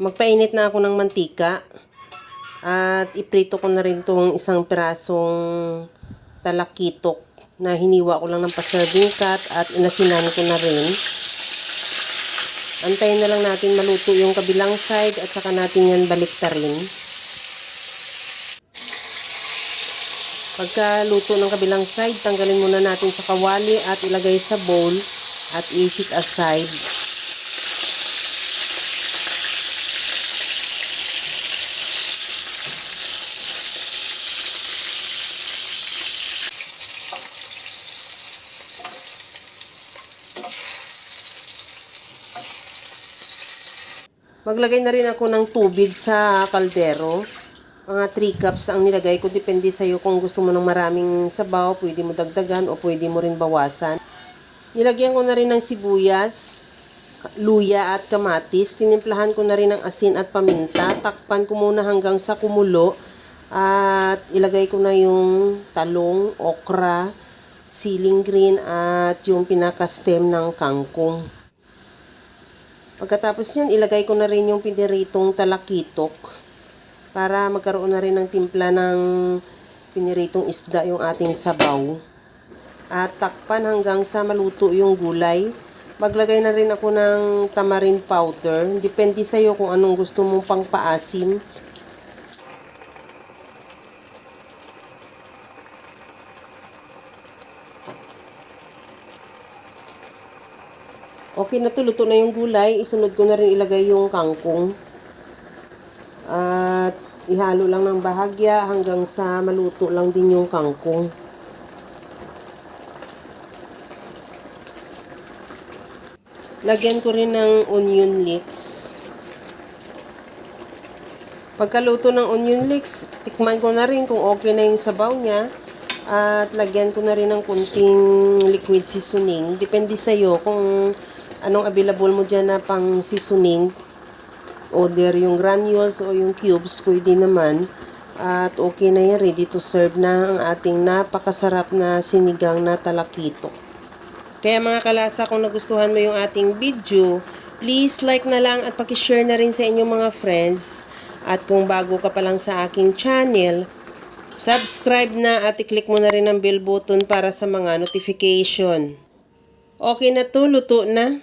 Magpainit na ako ng mantika at iprito ko na rin tong isang pirasong talakitok na hiniwa ko lang ng pa-serving cut at inasinan ko na rin. Antayin na lang natin maluto yung kabilang side at saka natin yan baliktarin. Pagka luto ng kabilang side, tanggalin muna natin sa kawali at ilagay sa bowl at i-set aside. Maglagay na rin ako ng tubig sa kaldero. Mga 3 cups ang nilagay ko. Depende sa iyo kung gusto mo ng maraming sabaw. Pwede mo dagdagan o pwede mo rin bawasan. Nilagyan ko na rin ng sibuyas, luya at kamatis. Tinimplahan ko na rin ng asin at paminta. Takpan ko muna hanggang sa kumulo. At ilagay ko na yung talong, okra, siling green at yung pinaka-stem ng kangkong. Pagkatapos yan, ilagay ko na rin yung piniritong talakitok para magkaroon na rin ng timpla ng piniritong isda yung ating sabaw. At takpan hanggang sa maluto yung gulay. Maglagay na rin ako ng tamarind powder. Depende sa iyo kung anong gusto mong pangpaasim. Okay na to, luto na yung gulay. Isunod ko na rin ilagay yung kangkong. At ihalo lang ng bahagya hanggang sa maluto lang din yung kangkong. Lagyan ko rin ng onion leeks. Pagkaluto ng onion leeks, tikman ko na rin kung okay na yung sabaw niya. At lagyan ko na rin ng kunting liquid seasoning. Depende sa iyo kung anong available mo dyan na pang seasoning. Order yung granules o yung cubes, pwede naman. At okay na yan, ready to serve na ang ating napakasarap na sinigang na talakitok. Kaya mga kalasa, kung nagustuhan mo yung ating video, please like na lang at pakishare na rin sa inyong mga friends. At kung bago ka pa lang sa aking channel, subscribe na at i-click mo na rin ang bell button para sa mga notification. Okay na to, luto na.